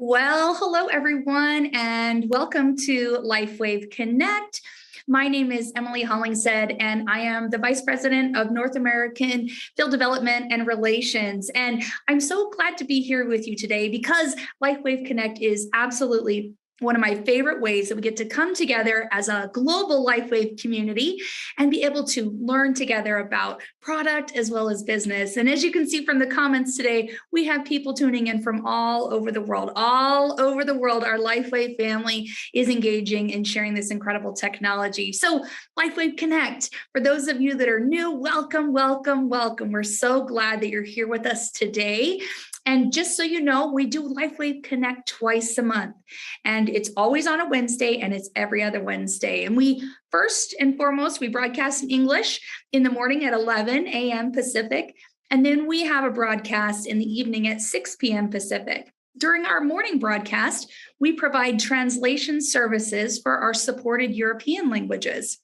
Well, hello everyone, and welcome to Lifewave Connect. My name is Emily Hollingshead, and I am the Vice President of North American Field Development and Relations. And I'm so glad to be here with you today because Lifewave Connect is absolutely one of my favorite ways that we get to come together as a global Lifewave community and be able to learn together about product as well as business. And as you can see from the comments today, we have people tuning in from all over the world. All over the world, our Lifewave family is engaging and sharing this incredible technology. So Lifewave Connect, for those of you that are new, welcome, welcome, welcome. We're so glad that you're here with us today. And just so you know, we do Lifewave Connect twice a month, and it's always on a Wednesday and it's every other Wednesday. And we first and foremost, we broadcast in English in the morning at 11 a.m. Pacific, and then we have a broadcast in the evening at 6 p.m. Pacific. During our morning broadcast, we provide translation services for our supported European languages.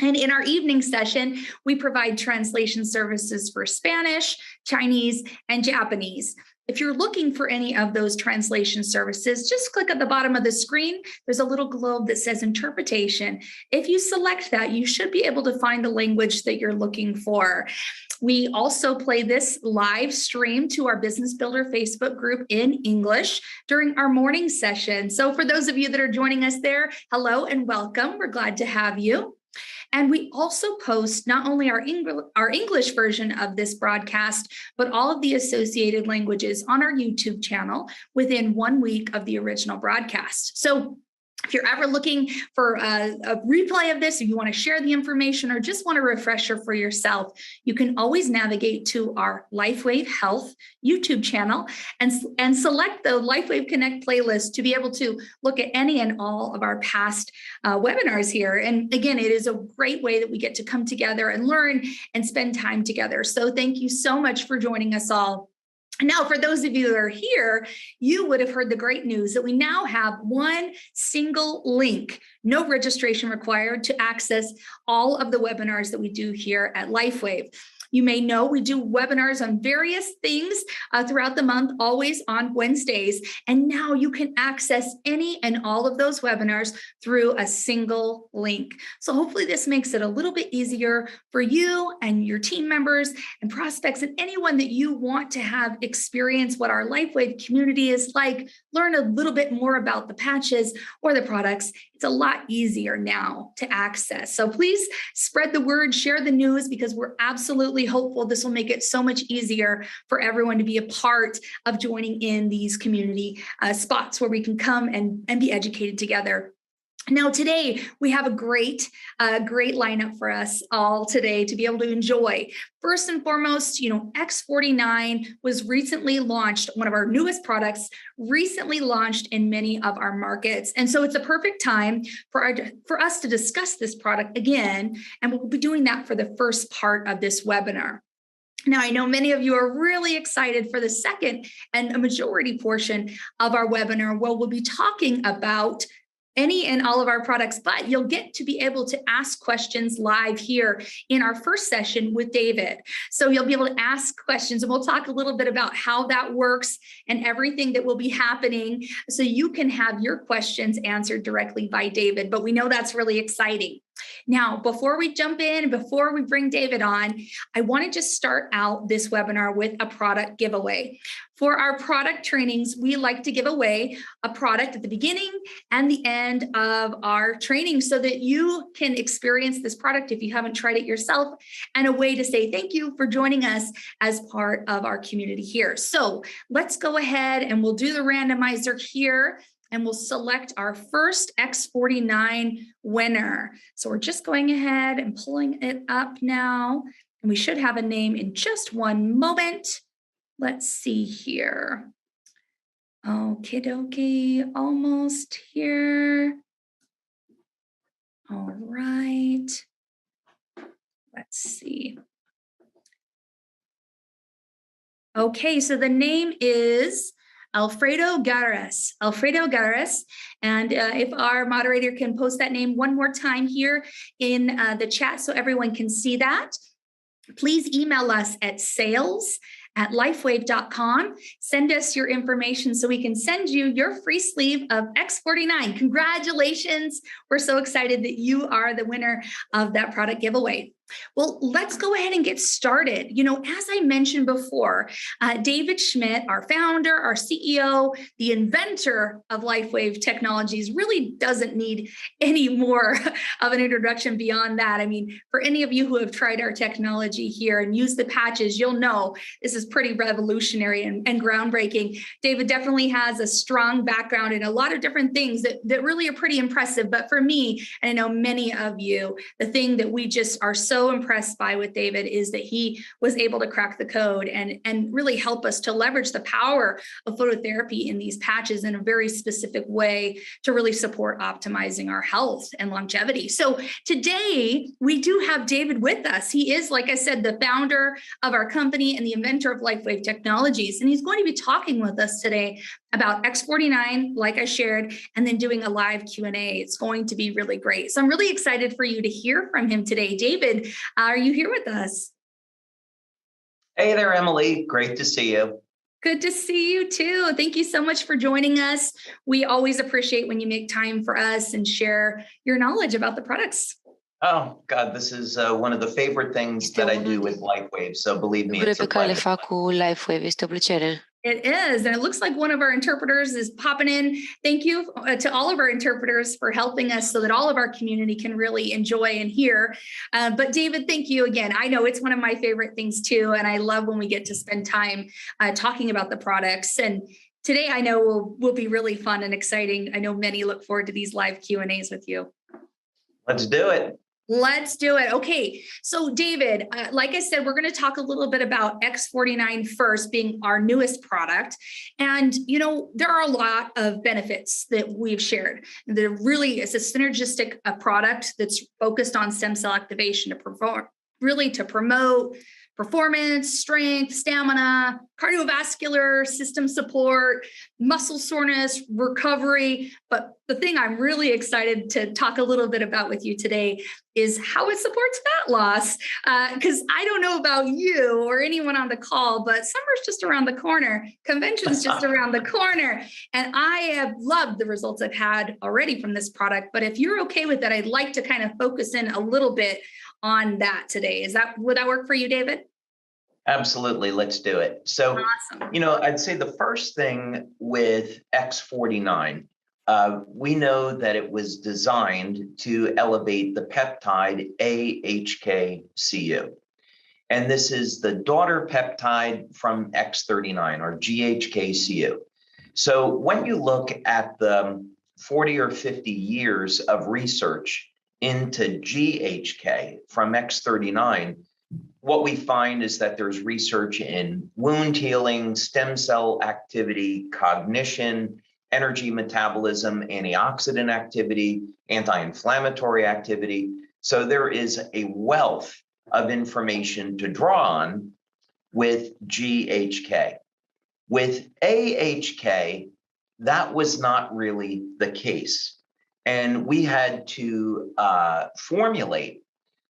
And in our evening session, we provide translation services for Spanish, Chinese, and Japanese. If you're looking for any of those translation services, just click at the bottom of the screen. There's a little globe that says interpretation. If you select that, you should be able to find the language that you're looking for. We also play this live stream to our Business Builder Facebook group in English during our morning session. So for those of you that are joining us there, hello and welcome. We're glad to have you. And we also post not only our English version of this broadcast, but all of the associated languages on our YouTube channel within 1 week of the original broadcast. So if you're ever looking for a replay of this, if you want to share the information or just want a refresher for yourself, you can always navigate to our Lifewave Health YouTube channel and select the Lifewave Connect playlist to be able to look at any and all of our past webinars here. And again, it is a great way that we get to come together and learn and spend time together. So thank you so much for joining us all. Now, for those of you that are here, you would have heard the great news that we now have one single link, no registration required, to access all of the webinars that we do here at Lifewave. You may know we do webinars on various things throughout the month, always on Wednesdays. And now you can access any and all of those webinars through a single link. So hopefully this makes it a little bit easier for you and your team members and prospects and anyone that you want to have experience what our Lifewave community is like, learn a little bit more about the patches or the products. It's a lot easier now to access. So please spread the word, share the news, because we're absolutely hopeful this will make it so much easier for everyone to be a part of joining in these community spots where we can come and be educated together. Now, today, we have a great lineup for us all today to be able to enjoy. First and foremost, X49 was recently launched, one of our newest products, recently launched in many of our markets. And so it's a perfect time for us to discuss this product again, and we'll be doing that for the first part of this webinar. Now, I know many of you are really excited for the second and a majority portion of our webinar, where we'll be talking about any and all of our products, but you'll get to be able to ask questions live here in our first session with David. So you'll be able to ask questions, and we'll talk a little bit about how that works and everything that will be happening so you can have your questions answered directly by David. But we know that's really exciting. Now, before we jump in, before we bring David on, I want to just start out this webinar with a product giveaway. For our product trainings, we like to give away a product at the beginning and the end of our training so that you can experience this product if you haven't tried it yourself, and a way to say thank you for joining us as part of our community here. So let's go ahead and we'll do the randomizer here. And we'll select our first X49 winner. So we're just going ahead and pulling it up now. And we should have a name in just one moment. Let's see here. Okie dokie, almost here. All right. Let's see. Okay, so the name is Alfredo Garras. And if our moderator can post that name one more time here in the chat so everyone can see that. Please email us at sales at lifewave.com. Send us your information so we can send you your free sleeve of X49. Congratulations. We're so excited that you are the winner of that product giveaway. Well, let's go ahead and get started. As I mentioned before, David Schmidt, our founder, our CEO, the inventor of Lifewave Technologies, really doesn't need any more of an introduction beyond that. I mean, for any of you who have tried our technology here and used the patches, you'll know this is pretty revolutionary and groundbreaking. David definitely has a strong background in a lot of different things that really are pretty impressive. But for me, and I know many of you, the thing that we just are so impressed by with David is that he was able to crack the code and really help us to leverage the power of phototherapy in these patches in a very specific way to really support optimizing our health and longevity. So today we do have David with us. He is, like I said, the founder of our company and the inventor of Lifewave Technologies. And he's going to be talking with us today about X49, like I shared, and then doing a live Q&A. It's going to be really great. So I'm really excited for you to hear from him today. David, are you here with us? Hey there, Emily. Great to see you. Good to see you too. Thank you so much for joining us. We always appreciate when you make time for us and share your knowledge about the products. Oh, God, this is one of the favorite things that I do with Lifewave. So believe me, it's a pleasure. Lifewave este o plăcere. It is. And it looks like one of our interpreters is popping in. Thank you to all of our interpreters for helping us so that all of our community can really enjoy and hear. But David, thank you again. I know it's one of my favorite things too. And I love when we get to spend time talking about the products. And today I know will be really fun and exciting. I know many look forward to these live Q&As with you. Let's do it. Let's do it. Okay. So David, like I said, we're going to talk a little bit about X49 first, being our newest product. And, there are a lot of benefits that we've shared. There really is a synergistic product that's focused on stem cell activation to promote performance, strength, stamina, cardiovascular system support, muscle soreness, recovery. But the thing I'm really excited to talk a little bit about with you today is how it supports fat loss. Because I don't know about you or anyone on the call, but summer's just around the corner. Convention's just around the corner. And I have loved the results I've had already from this product. But if you're okay with that, I'd like to kind of focus in a little bit on that today. Would that work for you, David? Absolutely. Let's do it. So, awesome. I'd say the first thing with X49, we know that it was designed to elevate the peptide AHK-CU. And this is the daughter peptide from X39 or GHK-CU. So when you look at the 40 or 50 years of research into GHK from X39, what we find is that there's research in wound healing, stem cell activity, cognition, energy metabolism, antioxidant activity, anti-inflammatory activity. So there is a wealth of information to draw on with GHK. With AHK, that was not really the case. And we had to formulate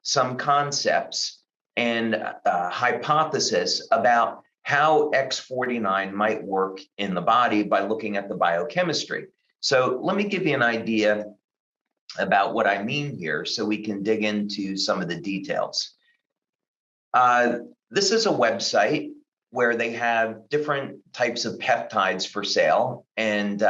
some concepts and hypothesis about how X49 might work in the body by looking at the biochemistry. So let me give you an idea about what I mean here so we can dig into some of the details. This is a website where they have different types of peptides for sale, and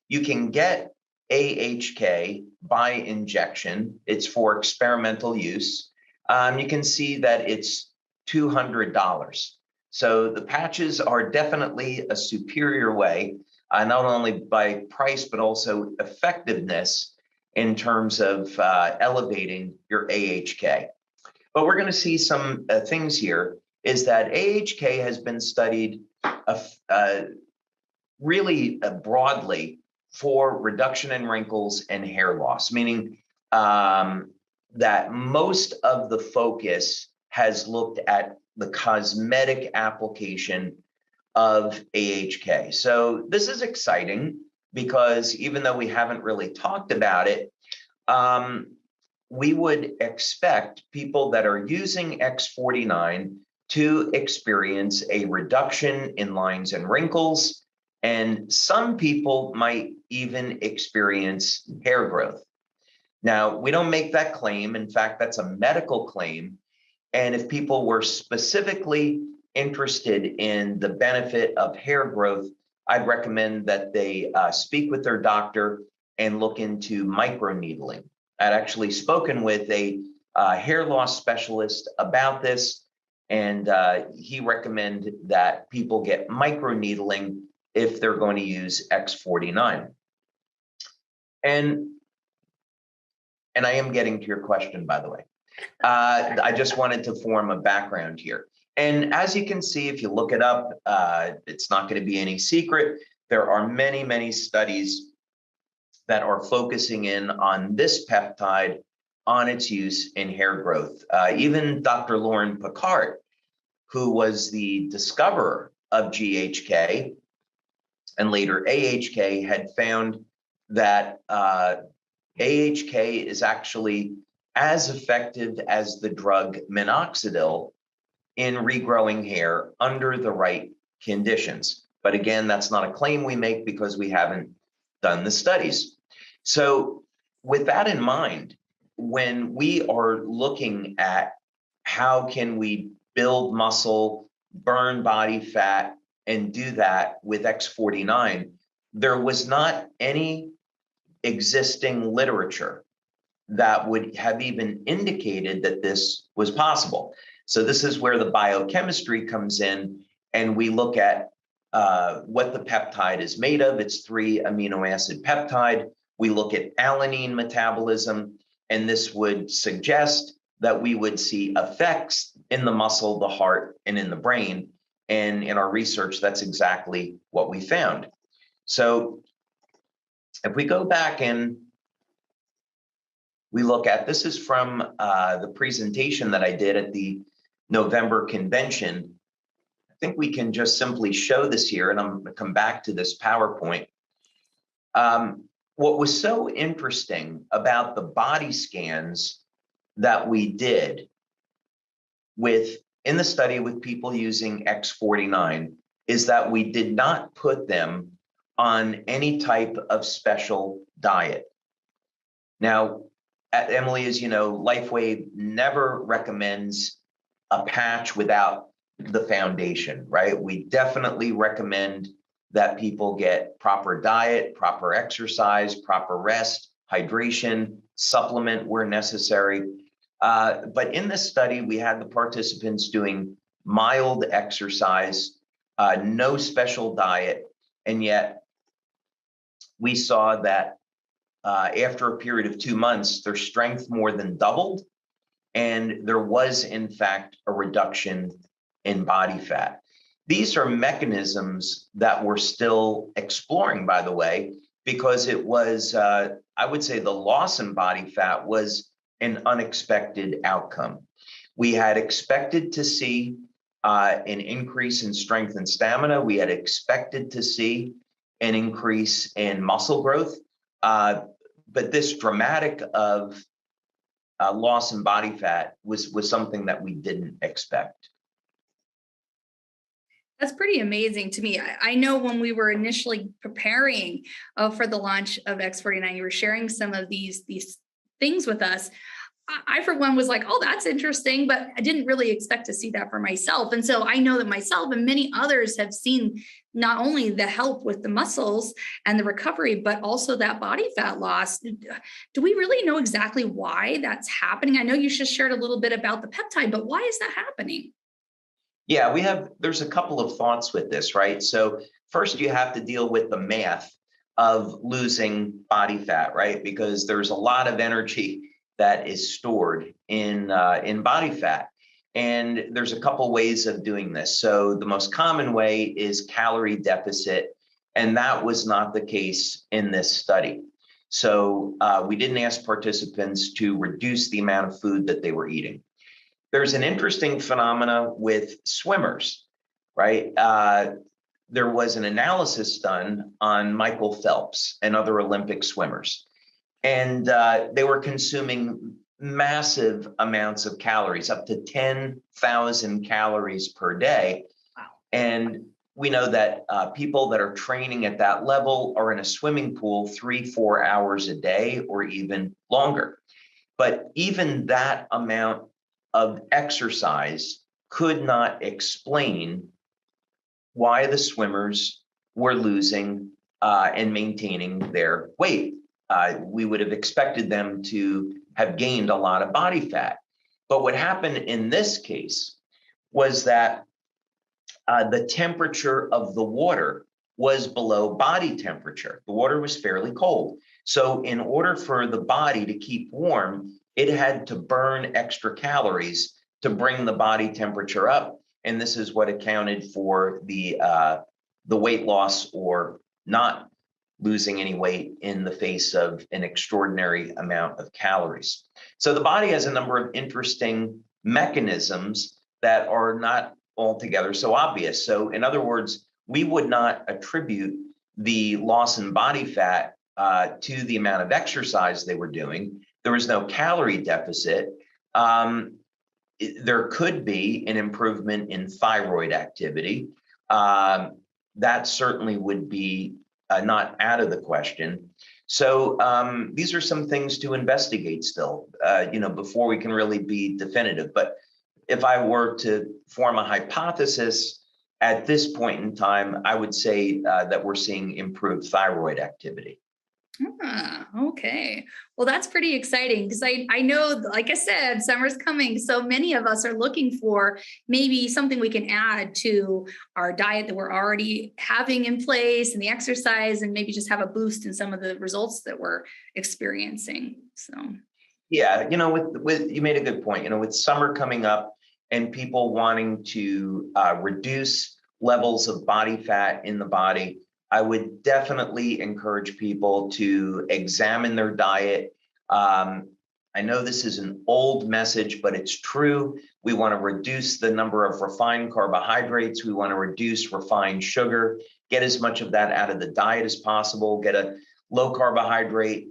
you can get AHK by injection. It's for experimental use. You can see that it's $200. So the patches are definitely a superior way, not only by price, but also effectiveness in terms of elevating your AHK. But we're going to see some things here is that AHK has been studied really broadly for reduction in wrinkles and hair loss, meaning that most of the focus has looked at the cosmetic application of AHK. So this is exciting because even though we haven't really talked about it, we would expect people that are using X49 to experience a reduction in lines and wrinkles, and some people might even experience hair growth. Now, we don't make that claim. In fact, that's a medical claim. And if people were specifically interested in the benefit of hair growth, I'd recommend that they speak with their doctor and look into microneedling. I'd actually spoken with a hair loss specialist about this, and he recommended that people get microneedling if they're going to use X49. And I am getting to your question, by the way. I just wanted to form a background here. And as you can see, if you look it up, it's not going to be any secret. There are many, many studies that are focusing in on this peptide, on its use in hair growth. Even Dr. Lauren Picard, who was the discoverer of GHK and later AHK, had found that AHK is actually as effective as the drug minoxidil in regrowing hair under the right conditions. But again, that's not a claim we make because we haven't done the studies. So with that in mind, when we are looking at how can we build muscle, burn body fat, and do that with X49, there was not any existing literature that would have even indicated that this was possible. So this is where the biochemistry comes in, and we look at what the peptide is made of. It's 3 amino acid peptide. We look at alanine metabolism, and this would suggest that we would see effects in the muscle, the heart, and in the brain. And in our research, that's exactly what we found. So if we go back and we look at, this is from the presentation that I did at the November convention. I think we can just simply show this here, and I'm going to come back to this PowerPoint. What was so interesting about the body scans that we did in the study with people using X49 is that we did not put them on any type of special diet. Now, Emily, as you know, Lifewave never recommends a patch without the foundation, right? We definitely recommend that people get proper diet, proper exercise, proper rest, hydration, supplement where necessary. But in this study, we had the participants doing mild exercise, no special diet, and yet we saw that after a period of 2 months, their strength more than doubled, and there was, in fact, a reduction in body fat. These are mechanisms that we're still exploring, by the way, because it was, I would say the loss in body fat was an unexpected outcome. We had expected to see an increase in strength and stamina. We had expected to see an increase in muscle growth. But this dramatic of loss in body fat was something that we didn't expect. That's pretty amazing to me. I know when we were initially preparing for the launch of X49, you were sharing some of these things with us. I, for one, was like, oh, that's interesting, but I didn't really expect to see that for myself. And so I know that myself and many others have seen not only the help with the muscles and the recovery, but also that body fat loss. Do we really know exactly why that's happening? I know you just shared a little bit about the peptide, but why is that happening? Yeah, there's a couple of thoughts with this, right? So first you have to deal with the math of losing body fat, right? Because there's a lot of energy that is stored in body fat. And there's a couple ways of doing this. So the most common way is calorie deficit, and that was not the case in this study. So we didn't ask participants to reduce the amount of food that they were eating. There's an interesting phenomena with swimmers, right? There was an analysis done on Michael Phelps and other Olympic swimmers. And they were consuming massive amounts of calories, up to 10,000 calories per day. Wow. And we know that people that are training at that level are in a swimming pool 3-4 hours a day or even longer. But even that amount of exercise could not explain why the swimmers were losing and maintaining their weight. We would have expected them to have gained a lot of body fat. But what happened in this case was that the temperature of the water was below body temperature. The water was fairly cold. So in order for the body to keep warm, it had to burn extra calories to bring the body temperature up. And this is what accounted for the weight loss or not losing any weight in the face of an extraordinary amount of calories. So the body has a number of interesting mechanisms that are not altogether so obvious. So in other words, we would not attribute the loss in body fat to the amount of exercise they were doing. There was no calorie deficit. There could be an improvement in thyroid activity. That certainly would be not out of the question. So these are some things to investigate still, before we can really be definitive. But if I were to form a hypothesis at this point in time, I would say that we're seeing improved thyroid activity. Okay. Well, that's pretty exciting because I know, like I said, summer's coming. So many of us are looking for maybe something we can add to our diet that we're already having in place and the exercise, and maybe just have a boost in some of the results that we're experiencing. So, yeah, with you made a good point. With summer coming up and people wanting to reduce levels of body fat in the body, I would definitely encourage people to examine their diet. I know this is an old message, but it's true. We want to reduce the number of refined carbohydrates. We want to reduce refined sugar, get as much of that out of the diet as possible, get a low carbohydrate,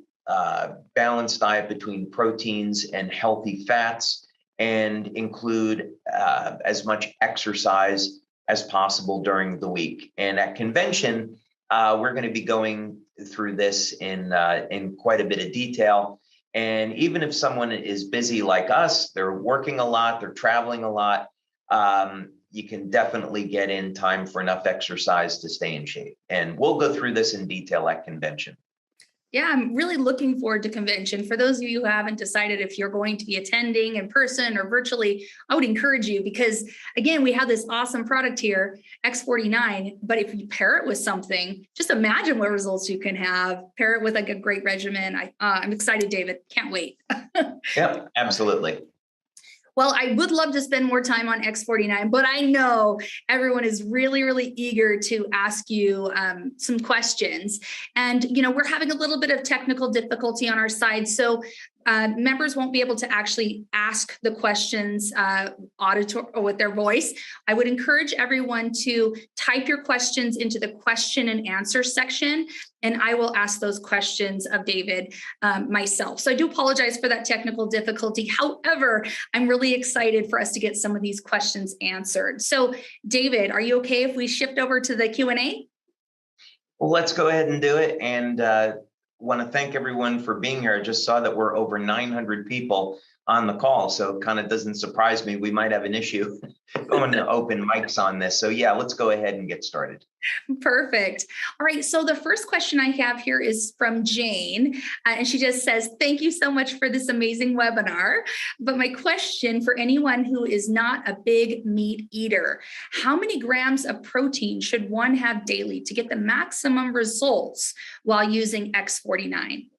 balanced diet between proteins and healthy fats, and include as much exercise as possible during the week. And at convention, we're going to be going through this in quite a bit of detail. And even if someone is busy like us, they're working a lot, they're traveling a lot, you can definitely get in time for enough exercise to stay in shape. And we'll go through this in detail at convention. Yeah, I'm really looking forward to convention. For those of you who haven't decided if you're going to be attending in person or virtually, I would encourage you because, again, we have this awesome product here, X49, but if you pair it with something, just imagine what results you can have. Pair it with like a great regimen. I'm excited, David. Can't wait. Yep, absolutely. Well, I would love to spend more time on X49, but I know everyone is really, really eager to ask you some questions. And, we're having a little bit of technical difficulty on our side. So members won't be able to actually ask the questions or with their voice. I would encourage everyone to type your questions into the question and answer section, and I will ask those questions of David myself. So I do apologize for that technical difficulty. However, I'm really excited for us to get some of these questions answered. So David, are you okay if we shift over to the Q&A? Well, let's go ahead and do it. And want to thank everyone for being here. I just saw that we're over 900 people on the call, so it kind of doesn't surprise me. We might have an issue going to open mics on this. So yeah, let's go ahead and get started. Perfect. All right. So the first question I have here is from Jane, and she just says, thank you so much for this amazing webinar. But my question for anyone who is not a big meat eater, how many grams of protein should one have daily to get the maximum results while using X49?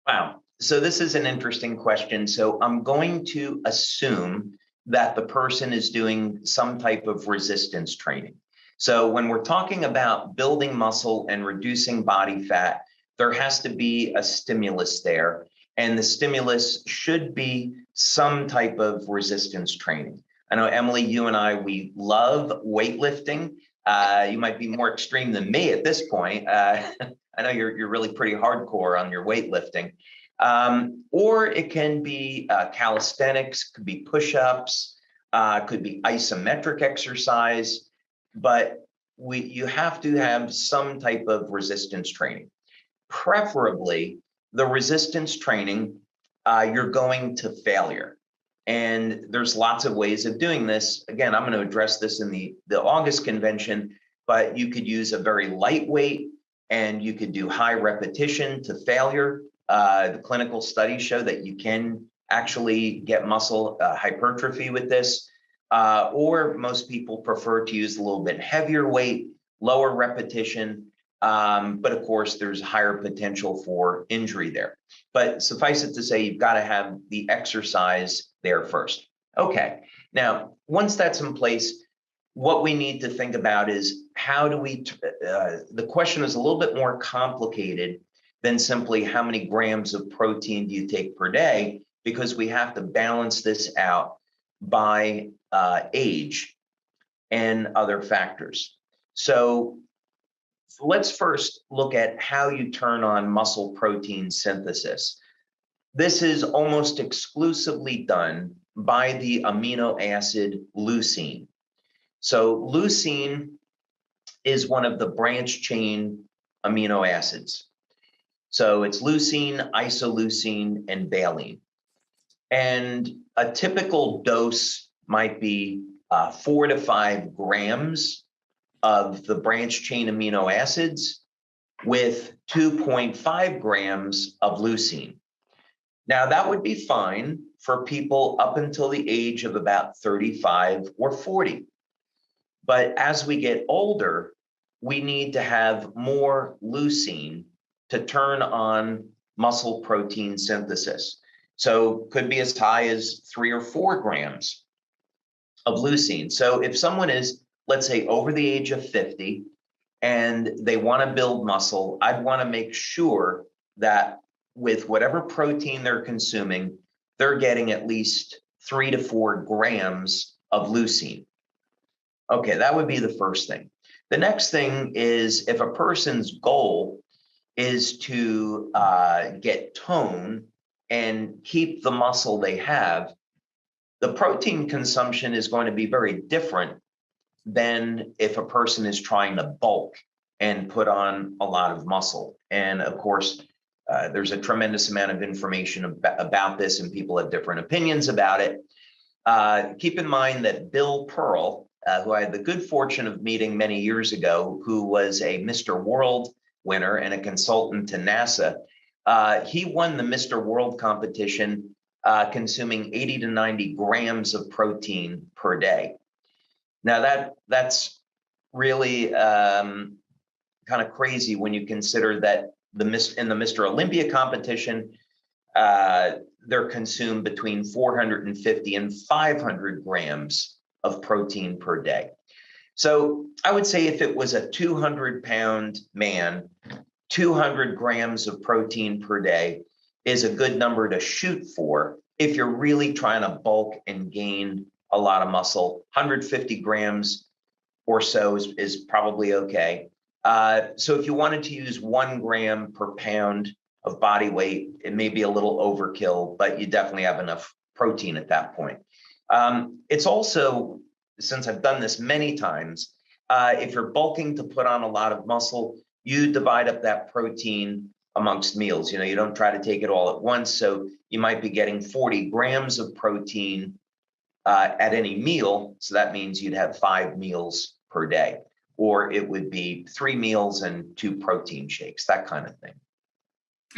Wow. So this is an interesting question. So I'm going to assume that the person is doing some type of resistance training. So when we're talking about building muscle and reducing body fat, there has to be a stimulus there. And the stimulus should be some type of resistance training. I know, Emily, you and I, we love weightlifting. You might be more extreme than me at this point. I know you're really pretty hardcore on your weightlifting. Or it can be calisthenics, could be push-ups, could be isometric exercise, but you have to have some type of resistance training. Preferably, the resistance training, you're going to failure. And there's lots of ways of doing this. Again, I'm going to address this in the August convention, but you could use a very lightweight and you could do high repetition to failure. The clinical studies show that you can actually get muscle hypertrophy with this. Or most people prefer to use a little bit heavier weight, lower repetition. But of course, there's higher potential for injury there. But suffice it to say, you've got to have the exercise there first. Okay, now, once that's in place, what we need to think about is how do we, the question is a little bit more complicated than simply how many grams of protein do you take per day, because we have to balance this out by age and other factors. So let's first look at how you turn on muscle protein synthesis. This is almost exclusively done by the amino acid leucine. So leucine is one of the branch chain amino acids. So it's leucine, isoleucine, and valine. And a typical dose might be 4 to 5 grams of the branch chain amino acids with 2.5 grams of leucine. Now, that would be fine for people up until the age of about 35 or 40. But as we get older, we need to have more leucine to turn on muscle protein synthesis. So could be as high as 3 or 4 grams of leucine. So if someone is, let's say, over the age of 50 and they want to build muscle, I'd want to make sure that with whatever protein they're consuming, they're getting at least 3 to 4 grams of leucine. Okay, that would be the first thing. The next thing is if a person's goal is to get tone and keep the muscle they have, the protein consumption is going to be very different than if a person is trying to bulk and put on a lot of muscle. And of course, there's a tremendous amount of information about this, and people have different opinions about it. Keep in mind that Bill Pearl, who I had the good fortune of meeting many years ago, who was a Mr. World winner and a consultant to NASA, he won the Mr. World competition consuming 80 to 90 grams of protein per day. Now that's really kind of crazy when you consider that in the Mr. Olympia competition, they're consumed between 450 and 500 grams of protein per day. So I would say if it was a 200-pound man, 200 grams of protein per day is a good number to shoot for if you're really trying to bulk and gain a lot of muscle. 150 grams or so is probably okay. So if you wanted to use 1 gram per pound of body weight, it may be a little overkill, but you definitely have enough protein at that point. It's also, since I've done this many times, if you're bulking to put on a lot of muscle, you divide up that protein amongst meals. You know, you don't try to take it all at once. So you might be getting 40 grams of protein at any meal. So that means you'd have 5 meals per day, or it would be 3 meals and 2 protein shakes, that kind of thing.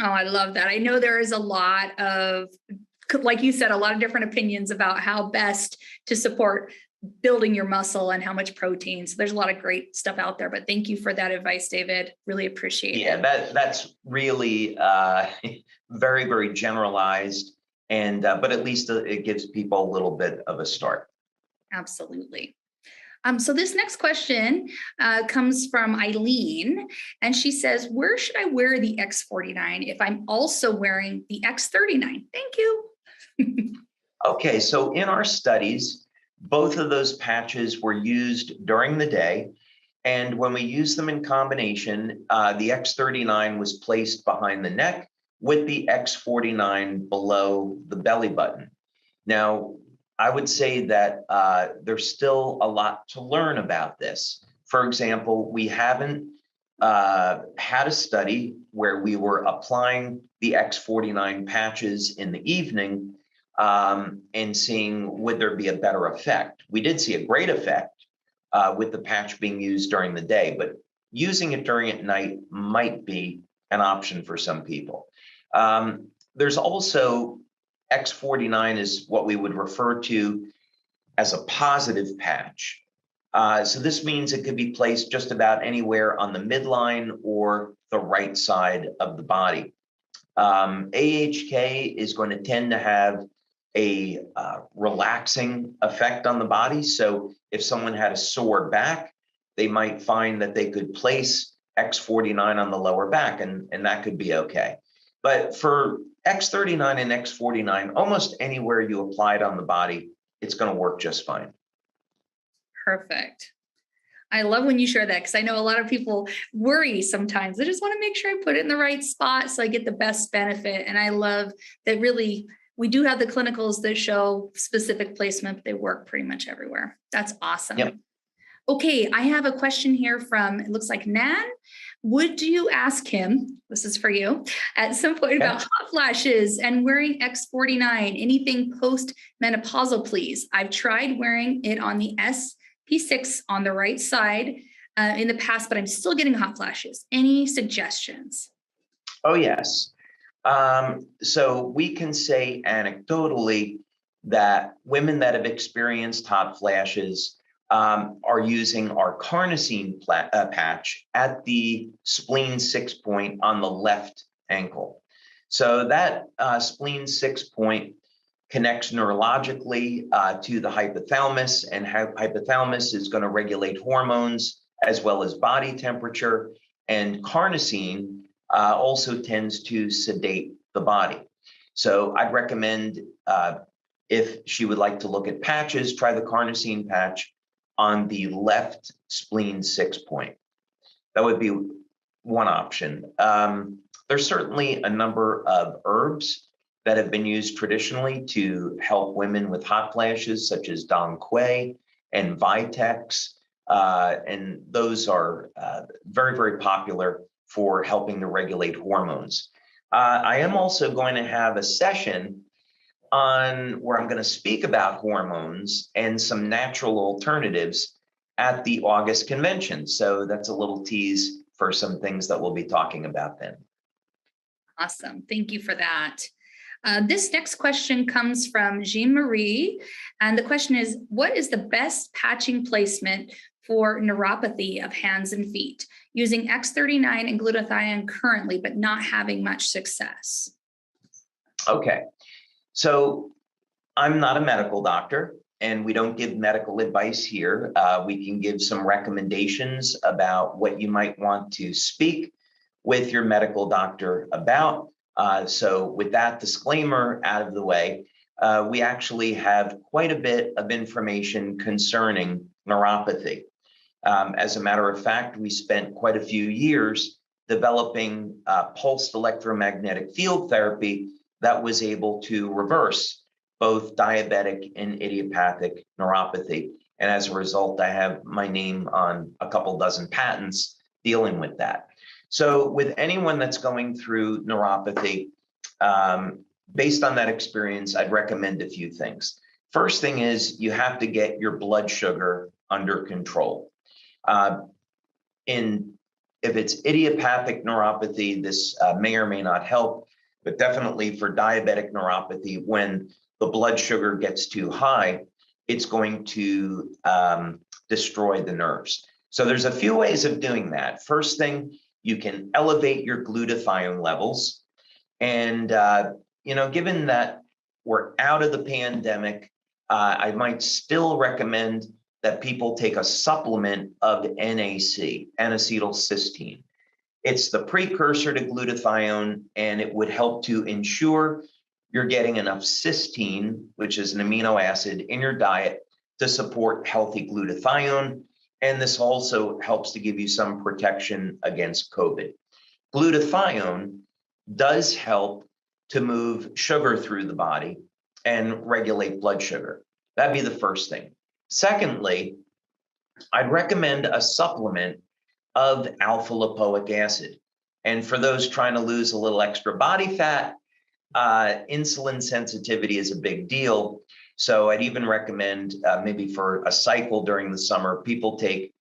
Oh, I love that. I know there is a lot of, like you said, a lot of different opinions about how best to support building your muscle and how much protein. So there's a lot of great stuff out there, but thank you for that advice, David. Really appreciate it. Yeah, that's really very, very generalized, and but at least it gives people a little bit of a start. Absolutely. So this next question comes from Eileen, and she says, where should I wear the X49 if I'm also wearing the X39? Thank you. Okay, so in our studies, both of those patches were used during the day. And when we used them in combination, the X39 was placed behind the neck with the X49 below the belly button. Now, I would say that there's still a lot to learn about this. For example, we haven't had a study where we were applying the X49 patches in the evening and seeing would there be a better effect. We did see a great effect with the patch being used during the day, but using it during at night might be an option for some people. There's also X49 is what we would refer to as a positive patch. So this means it could be placed just about anywhere on the midline or the right side of the body. AHK is going to tend to have a relaxing effect on the body. So if someone had a sore back, they might find that they could place X49 on the lower back, and that could be okay. But for X39 and X49, almost anywhere you apply it on the body, it's going to work just fine. Perfect. I love when you share that because I know a lot of people worry sometimes. I just want to make sure I put it in the right spot so I get the best benefit. And I love that really we do have the clinicals that show specific placement, but they work pretty much everywhere. That's awesome. Yep. Okay, I have a question here from, it looks like Nan. Would you ask him, this is for you, at some point about hot flashes and wearing X49, anything post-menopausal, please? I've tried wearing it on the SP6 on the right side in the past, but I'm still getting hot flashes. Any suggestions? Oh, yes. So we can say anecdotally that women that have experienced hot flashes are using our carnosine patch at the spleen 6 point on the left ankle. So that spleen 6 point connects neurologically to the hypothalamus, and hypothalamus is going to regulate hormones as well as body temperature. And carnosine also tends to sedate the body. So I'd recommend if she would like to look at patches, try the carnosine patch on the left spleen 6 point. That would be one option. There's certainly a number of herbs that have been used traditionally to help women with hot flashes, such as Dong Quai and Vitex. And those are very, very popular for helping to regulate hormones. I am also going to have a session on where I'm going to speak about hormones and some natural alternatives at the August convention. So that's a little tease for some things that we'll be talking about then. Awesome. Thank you for that. This next question comes from Jean-Marie. And the question is, what is the best patching placement for neuropathy of hands and feet, using X39 and glutathione currently, but not having much success? Okay. So I'm not a medical doctor, and we don't give medical advice here. We can give some recommendations about what you might want to speak with your medical doctor about. So with that disclaimer out of the way, we actually have quite a bit of information concerning neuropathy. As a matter of fact, we spent quite a few years developing pulsed electromagnetic field therapy that was able to reverse both diabetic and idiopathic neuropathy. And as a result, I have my name on a couple dozen patents dealing with that. So with anyone that's going through neuropathy, based on that experience, I'd recommend a few things. First thing is you have to get your blood sugar under control. If it's idiopathic neuropathy, this may or may not help, but definitely for diabetic neuropathy, when the blood sugar gets too high, it's going to destroy the nerves. So there's a few ways of doing that. First thing, you can elevate your glutathione levels. And, given that we're out of the pandemic, I might still recommend that people take a supplement of NAC, N-acetylcysteine. It's the precursor to glutathione, and it would help to ensure you're getting enough cysteine, which is an amino acid, in your diet to support healthy glutathione. And this also helps to give you some protection against COVID. Glutathione does help to move sugar through the body and regulate blood sugar. That'd be the first thing. Secondly, I'd recommend a supplement of alpha lipoic acid. And for those trying to lose a little extra body fat, insulin sensitivity is a big deal. So I'd even recommend maybe for a cycle during the summer, people take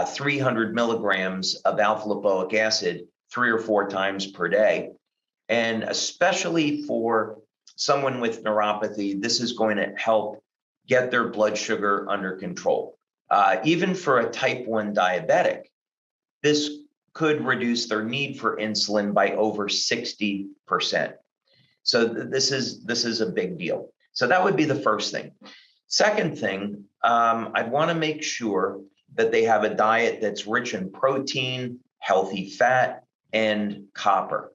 300 milligrams of alpha lipoic acid 3 or 4 times per day. And especially for someone with neuropathy, this is going to help get their blood sugar under control. Even for a type 1 diabetic, this could reduce their need for insulin by over 60%. So this is a big deal. So that would be the first thing. Second thing, I'd want to make sure that they have a diet that's rich in protein, healthy fat, and copper.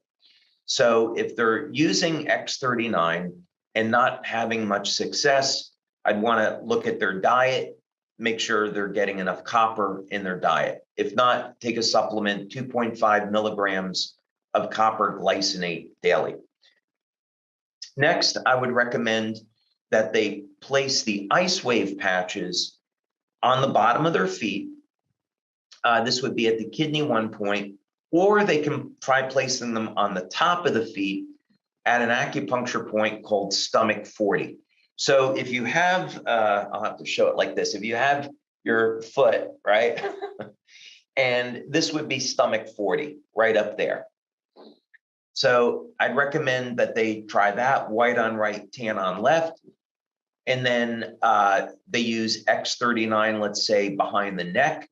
So if they're using X39 and not having much success, I'd want to look at their diet, make sure they're getting enough copper in their diet. If not, take a supplement, 2.5 milligrams of copper glycinate daily. Next, I would recommend that they place the Icewave patches on the bottom of their feet. This would be at the kidney 1 point, or they can try placing them on the top of the feet at an acupuncture point called stomach 40. So if you have, I'll have to show it like this. If you have your foot, right? And this would be stomach 40, right up there. So I'd recommend that they try that, white on right, tan on left. And then they use X39, let's say, behind the neck.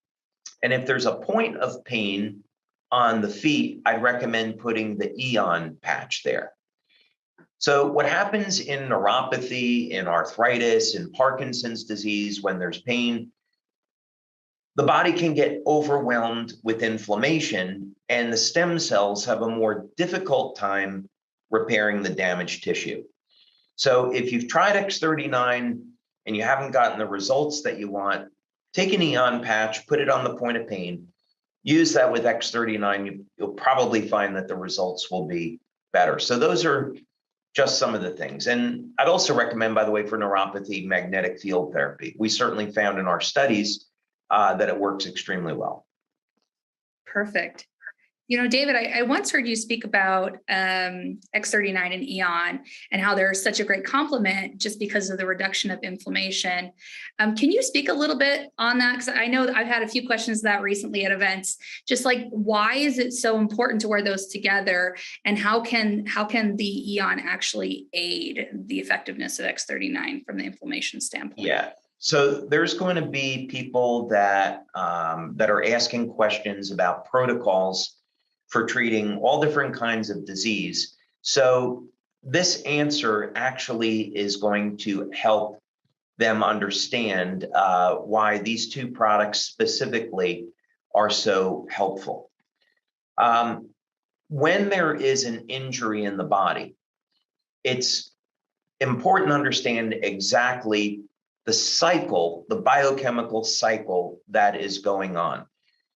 And if there's a point of pain on the feet, I'd recommend putting the Eon patch there. So what happens in neuropathy, in arthritis, in Parkinson's disease, when there's pain, the body can get overwhelmed with inflammation, and the stem cells have a more difficult time repairing the damaged tissue. So if you've tried X39 and you haven't gotten the results that you want, take an Eon patch, put it on the point of pain, use that with X39, you'll probably find that the results will be better. So those are just some of the things. And I'd also recommend, by the way, for neuropathy, magnetic field therapy. We certainly found in our studies that it works extremely well. Perfect. You know, David, I once heard you speak about X39 and Eon and how they're such a great complement just because of the reduction of inflammation. Can you speak a little bit on that? Because I know that I've had a few questions that recently at events, just like why is it so important to wear those together, and how can the Eon actually aid the effectiveness of X39 from the inflammation standpoint? Yeah. So there's going to be people that are asking questions about protocols for treating all different kinds of disease. So this answer actually is going to help them understand why these two products specifically are so helpful. When there is an injury in the body, it's important to understand exactly the cycle, the biochemical cycle that is going on.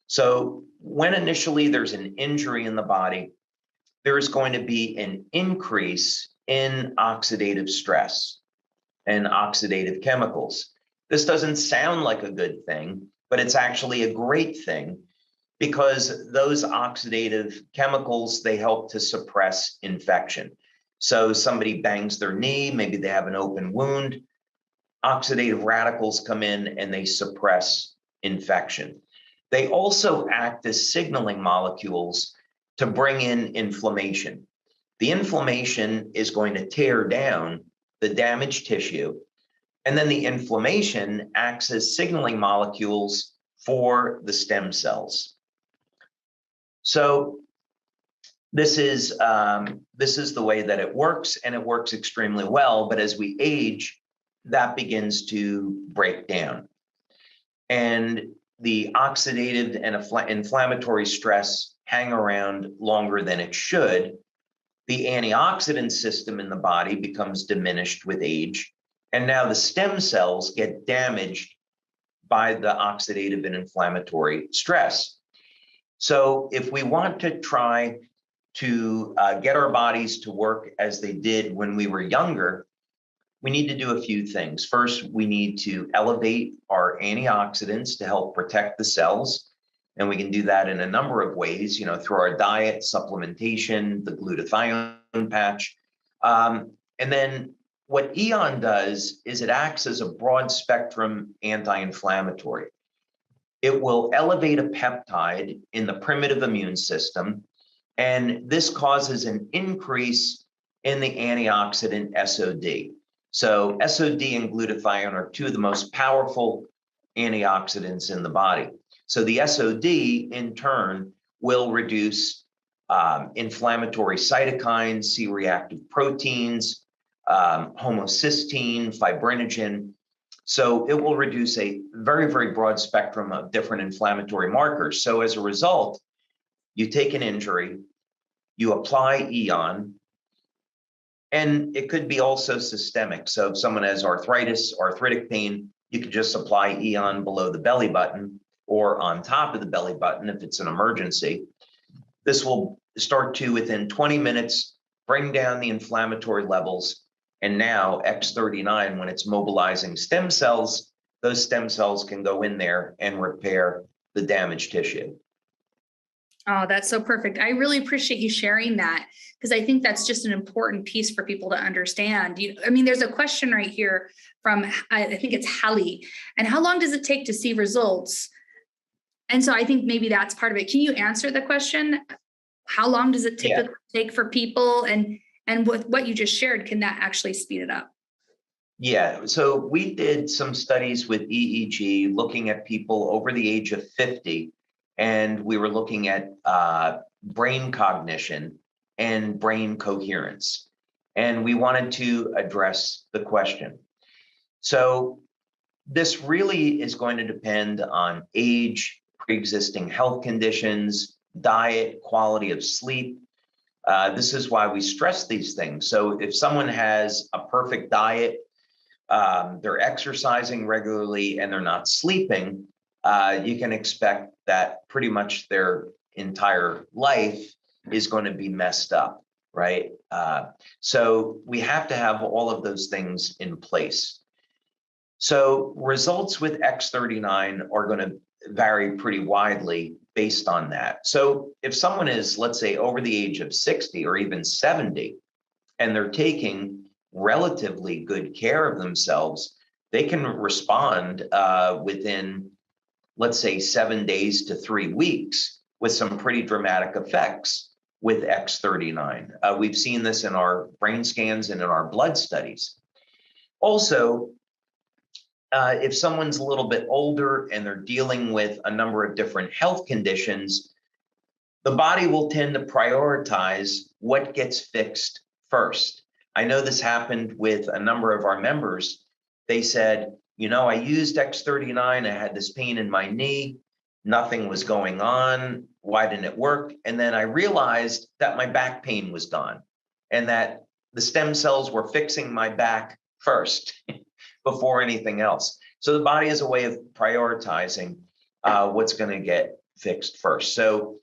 So when initially there's an injury in the body, there is going to be an increase in oxidative stress and oxidative chemicals. This doesn't sound like a good thing, but it's actually a great thing because those oxidative chemicals, they help to suppress infection. So somebody bangs their knee, maybe they have an open wound, oxidative radicals come in and they suppress infection. They also act as signaling molecules to bring in inflammation. The inflammation is going to tear down the damaged tissue, and then the inflammation acts as signaling molecules for the stem cells. So this is the way that it works, and it works extremely well. But as we age, that begins to break down. And the oxidative and inflammatory stress hang around longer than it should. The antioxidant system in the body becomes diminished with age. And now the stem cells get damaged by the oxidative and inflammatory stress. So if we want to try to get our bodies to work as they did when we were younger, we need to do a few things. First, we need to elevate our antioxidants to help protect the cells. And we can do that in a number of ways, through our diet, supplementation, the glutathione patch. And then what EON does is it acts as a broad spectrum anti-inflammatory. It will elevate a peptide in the primitive immune system, and this causes an increase in the antioxidant SOD. So SOD and glutathione are two of the most powerful antioxidants in the body. So the SOD, in turn, will reduce inflammatory cytokines, C-reactive proteins, homocysteine, fibrinogen. So it will reduce a very, very broad spectrum of different inflammatory markers. So as a result, you take an injury, you apply EON, and it could be also systemic. So if someone has arthritis, arthritic pain, you could just apply EON below the belly button or on top of the belly button if it's an emergency. This will start to, within 20 minutes, bring down the inflammatory levels. And now X39, when it's mobilizing stem cells, those stem cells can go in there and repair the damaged tissue. Oh, that's so perfect. I really appreciate you sharing that, because I think that's just an important piece for people to understand. There's a question right here from, I think it's Hallie. And how long does it take to see results? And so I think maybe that's part of it. Can you answer the question? How long does it typically take for people? And with what you just shared, can that actually speed it up? Yeah, so we did some studies with EEG looking at people over the age of 50, and we were looking at brain cognition and brain coherence. And we wanted to address the question. So this really is going to depend on age, pre-existing health conditions, diet, quality of sleep. This is why we stress these things. So if someone has a perfect diet, they're exercising regularly, and they're not sleeping, you can expect that pretty much their entire life is going to be messed up, right? So we have to have all of those things in place. So results with X39 are going to vary pretty widely based on that. So if someone is, let's say, over the age of 60 or even 70, and they're taking relatively good care of themselves, they can respond within, let's say, 7 days to 3 weeks with some pretty dramatic effects with X39. We've seen this in our brain scans and in our blood studies. Also, if someone's a little bit older and they're dealing with a number of different health conditions, the body will tend to prioritize what gets fixed first. I know this happened with a number of our members. They said, I used X39, I had this pain in my knee, nothing was going on, why didn't it work? And then I realized that my back pain was gone and that the stem cells were fixing my back first before anything else. So the body is a way of prioritizing what's going to get fixed first. So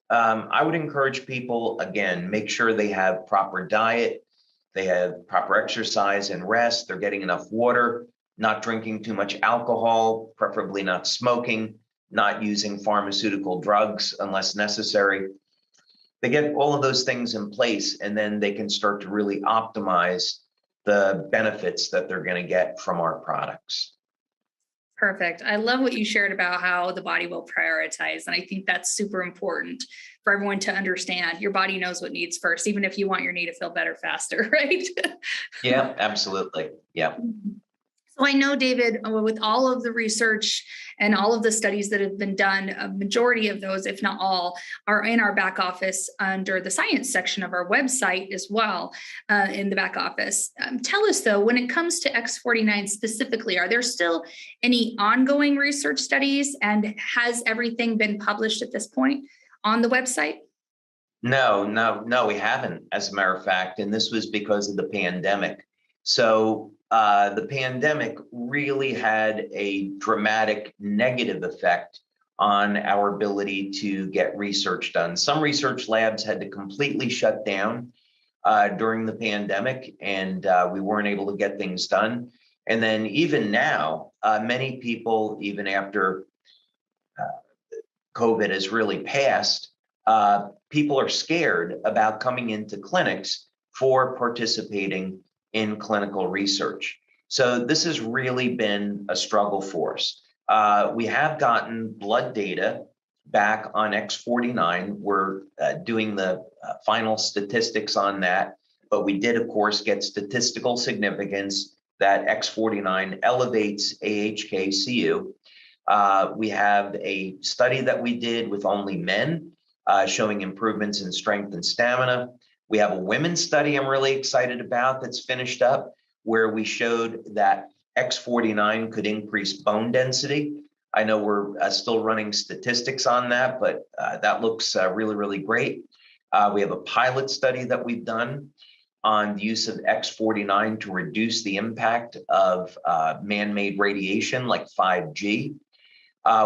I would encourage people, again, make sure they have proper diet, they have proper exercise and rest, they're getting enough water, not drinking too much alcohol, preferably not smoking, not using pharmaceutical drugs unless necessary. They get all of those things in place, and then they can start to really optimize the benefits that they're going to get from our products. Perfect. I love what you shared about how the body will prioritize. And I think that's super important for everyone to understand. Your body knows what needs first, even if you want your knee to feel better faster, right? Yeah, absolutely. Yeah. So I know, David, with all of the research and all of the studies that have been done, a majority of those, if not all, are in our back office under the science section of our website as well, in the back office. Tell us, though, when it comes to X49 specifically, are there still any ongoing research studies, and has everything been published at this point on the website? No, we haven't, as a matter of fact, and this was because of the pandemic. So the pandemic really had a dramatic negative effect on our ability to get research done. Some research labs had to completely shut down during the pandemic, and we weren't able to get things done. And then even now, many people, even after COVID has really passed, people are scared about coming into clinics for participating in clinical research. So this has really been a struggle for us. We have gotten blood data back on X49. We're doing the final statistics on that, but we did, of course, get statistical significance that X49 elevates AHK-CU. We have a study that we did with only men showing improvements in strength and stamina. We have a women's study I'm really excited about that's finished up, where we showed that X49 could increase bone density. I know we're still running statistics on that, but that looks really, really great. We have a pilot study that we've done on the use of X49 to reduce the impact of man-made radiation like 5G.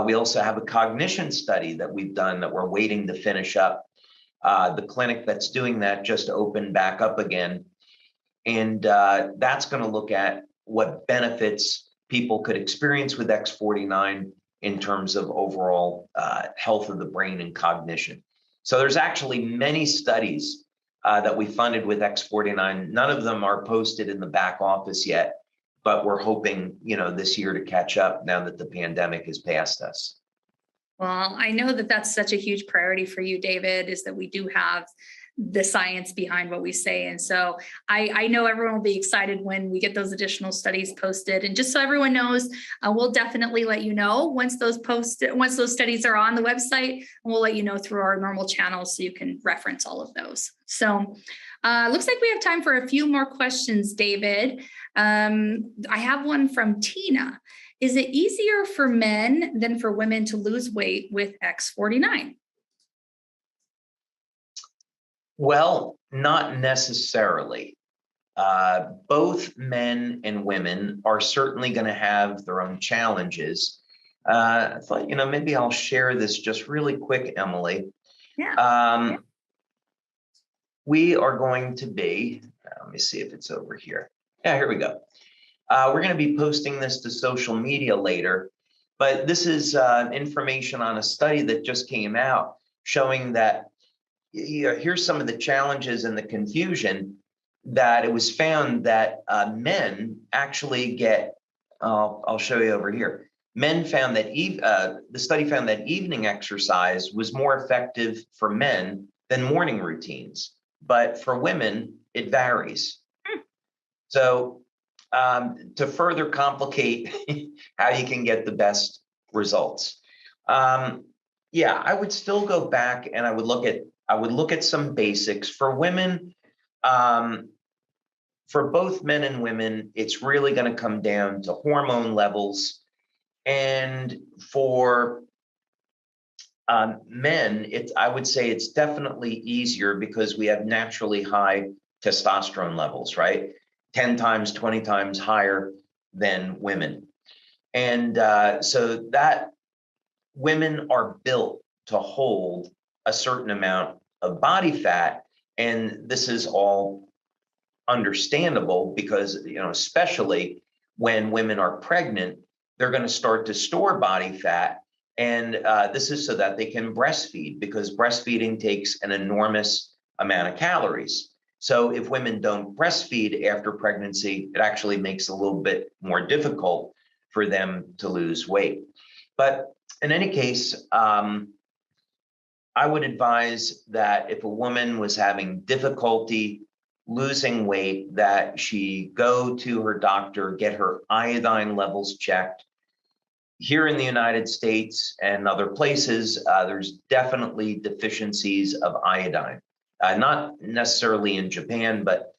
We also have a cognition study that we've done that we're waiting to finish up. The clinic that's doing that just opened back up again. And that's going to look at what benefits people could experience with X49 in terms of overall health of the brain and cognition. So there's actually many studies that we funded with X49. None of them are posted in the back office yet, but we're hoping, this year to catch up now that the pandemic has passed us. Well, I know that that's such a huge priority for you, David, is that we do have the science behind what we say. And so I know everyone will be excited when we get those additional studies posted. And just so everyone knows, we'll definitely let you know once those studies are on the website, and we'll let you know through our normal channels so you can reference all of those. So looks like we have time for a few more questions, David. I have one from Tina. Is it easier for men than for women to lose weight with X49? Well, not necessarily. Both men and women are certainly going to have their own challenges. I thought, maybe I'll share this just really quick, Emily. Yeah. We are going to be, let me see if it's over here. Yeah, here we go. We're going to be posting this to social media later, but this is information on a study that just came out showing that here's some of the challenges and the confusion that it was found that men actually get, I'll show you over here. Men found that the study found that evening exercise was more effective for men than morning routines, but for women, it varies. So to further complicate how you can get the best results. Yeah, I would still go back and I would look at some basics for women. For both men and women, it's really going to come down to hormone levels. And for men, I would say it's definitely easier because we have naturally high testosterone levels, right? 10 times, 20 times higher than women. And so that women are built to hold a certain amount of body fat. And this is all understandable because, especially when women are pregnant, they're going to start to store body fat. And this is so that they can breastfeed, because breastfeeding takes an enormous amount of calories. So if women don't breastfeed after pregnancy, it actually makes it a little bit more difficult for them to lose weight. But in any case, I would advise that if a woman was having difficulty losing weight, that she go to her doctor, get her iodine levels checked. Here in the United States and other places, there's definitely deficiencies of iodine. Not necessarily in Japan, but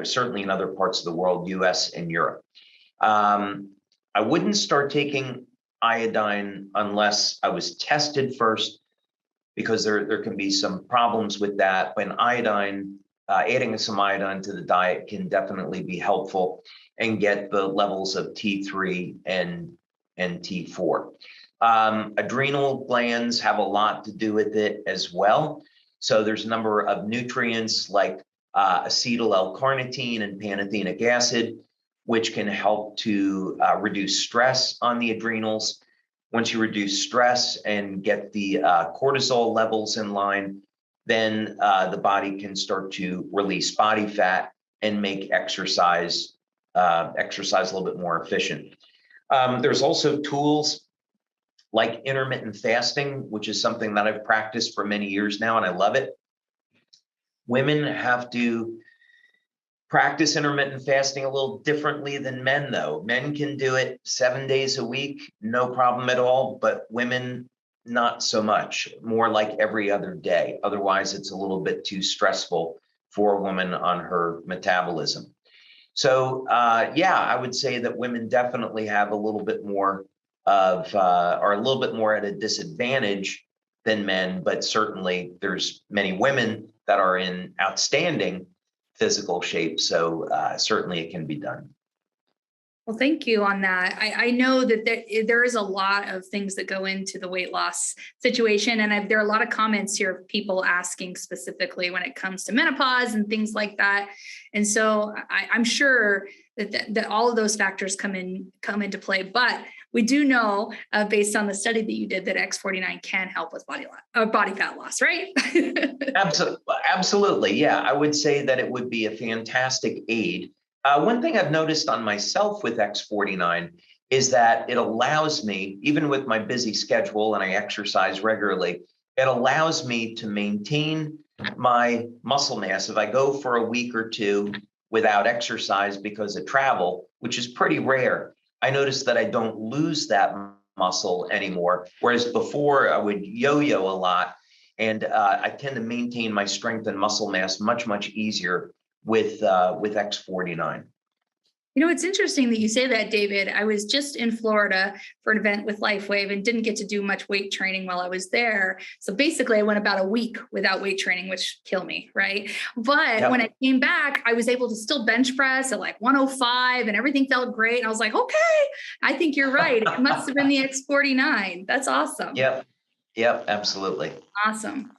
certainly in other parts of the world, US and Europe. I wouldn't start taking iodine unless I was tested first, because there can be some problems with that. When adding some iodine to the diet can definitely be helpful and get the levels of T3 and T4. Adrenal glands have a lot to do with it as well. So there's a number of nutrients like acetyl L-carnitine and pantothenic acid, which can help to reduce stress on the adrenals. Once you reduce stress and get the cortisol levels in line, then the body can start to release body fat and make exercise a little bit more efficient. There's also tools like intermittent fasting, which is something that I've practiced for many years now, and I love it. Women have to practice intermittent fasting a little differently than men, though. Men can do it 7 days a week, no problem at all, but women, not so much, more like every other day. Otherwise, it's a little bit too stressful for a woman on her metabolism. So, I would say that women definitely have a little bit more are a little bit more at a disadvantage than men, but certainly there's many women that are in outstanding physical shape. So certainly it can be done. Well, thank you on that. I know that there is a lot of things that go into the weight loss situation. And there are a lot of comments here of people asking specifically when it comes to menopause and things like that. And so I'm sure that all of those factors come into play. But we do know, based on the study that you did, that X49 can help with body fat loss, right? Absolutely. Yeah, I would say that it would be a fantastic aid. One thing I've noticed on myself with X49 is that it allows me, even with my busy schedule and I exercise regularly, it allows me to maintain my muscle mass. If I go for a week or two without exercise because of travel, which is pretty rare, I notice that I don't lose that muscle anymore. Whereas before I would yo-yo a lot, and I tend to maintain my strength and muscle mass much easier with X49. You know, it's interesting that you say that, David. I was just in Florida for an event with Lifewave and didn't get to do much weight training while I was there. So basically I went about a week without weight training, which killed me, right? But when I came back, I was able to still bench press at like 105 and everything felt great. And I was like, okay, I think you're right. It must have been the X49. That's awesome. Yep, absolutely. Awesome.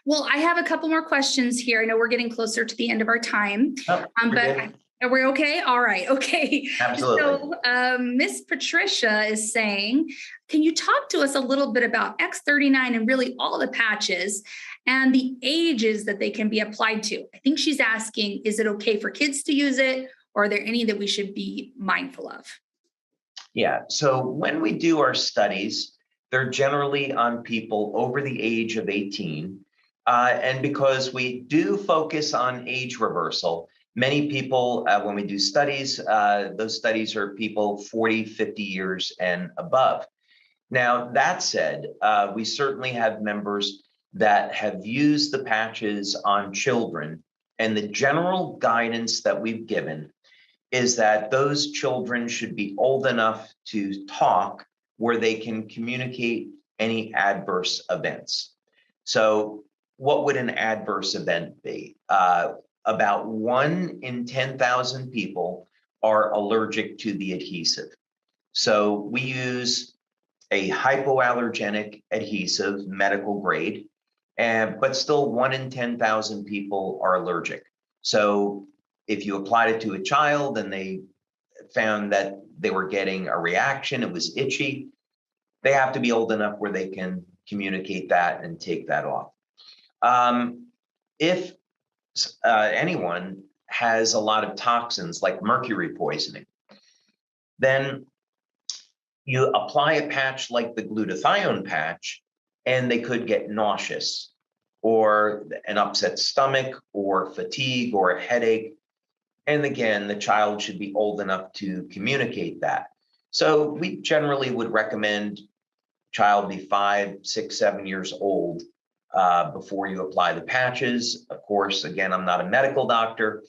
Well, I have a couple more questions here. I know we're getting closer to the end of our time, but are we okay? All right. Okay. Absolutely. So Miss Patricia is saying, can you talk to us a little bit about X39 and really all the patches and the ages that they can be applied to? I think she's asking, is it okay for kids to use it, or are there any that we should be mindful of? Yeah. So when we do our studies, they're generally on people over the age of 18. And because we do focus on age reversal, many people, when we do studies, those studies are people 40, 50 years and above. Now, that said, we certainly have members that have used the patches on children. And the general guidance that we've given is that those children should be old enough to talk where they can communicate any adverse events. So what would an adverse event be? About 1 in 10,000 people are allergic to the adhesive. So we use a hypoallergenic adhesive, medical grade, but still 1 in 10,000 people are allergic. So if you applied it to a child and they found that they were getting a reaction, it was itchy, they have to be old enough where they can communicate that and take that off. If anyone has a lot of toxins like mercury poisoning, then you apply a patch like the glutathione patch and they could get nauseous or an upset stomach or fatigue or a headache. And again, the child should be old enough to communicate that. So we generally would recommend child be 5, 6, 7 years old before you apply the patches. Of course, again, I'm not a medical doctor,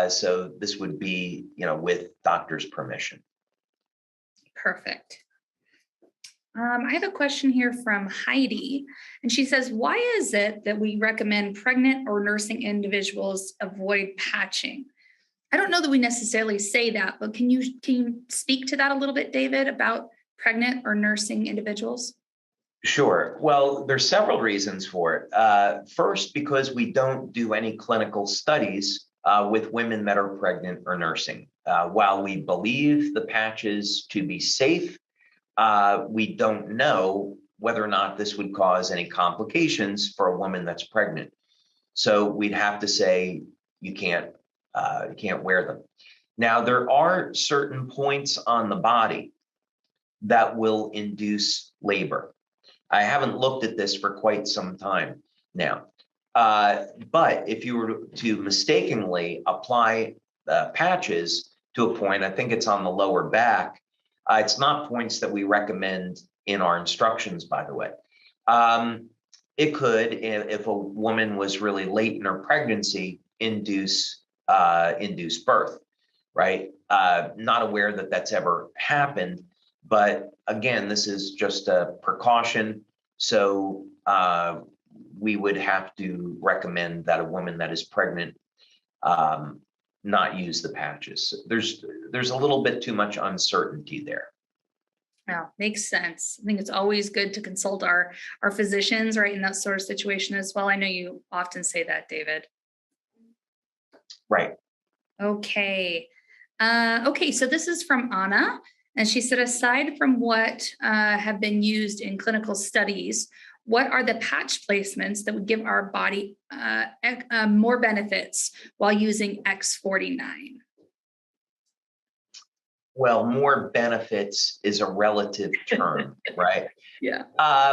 so this would be, with doctor's permission. Perfect. I have a question here from Heidi, and she says, why is it that we recommend pregnant or nursing individuals avoid patching? I don't know that we necessarily say that, but can you speak to that a little bit, David, about pregnant or nursing individuals? Sure. Well, there's several reasons for it. First, because we don't do any clinical studies with women that are pregnant or nursing. While we believe the patches to be safe, we don't know whether or not this would cause any complications for a woman that's pregnant. So we'd have to say you can't wear them. Now, there are certain points on the body that will induce labor. I haven't looked at this for quite some time now. But if you were to mistakenly apply patches to a point, I think it's on the lower back. It's not points that we recommend in our instructions, by the way. It could, if a woman was really late in her pregnancy, induce birth, right? Not aware that that's ever happened. But again, this is just a precaution. So we would have to recommend that a woman that is pregnant not use the patches. There's a little bit too much uncertainty there. Yeah, makes sense. I think it's always good to consult our physicians, right, in that sort of situation as well. I know you often say that, David. Right. Okay. Okay, so this is from Anna. And she said, aside from what have been used in clinical studies, what are the patch placements that would give our body more benefits while using X49? Well, more benefits is a relative term, right? Yeah.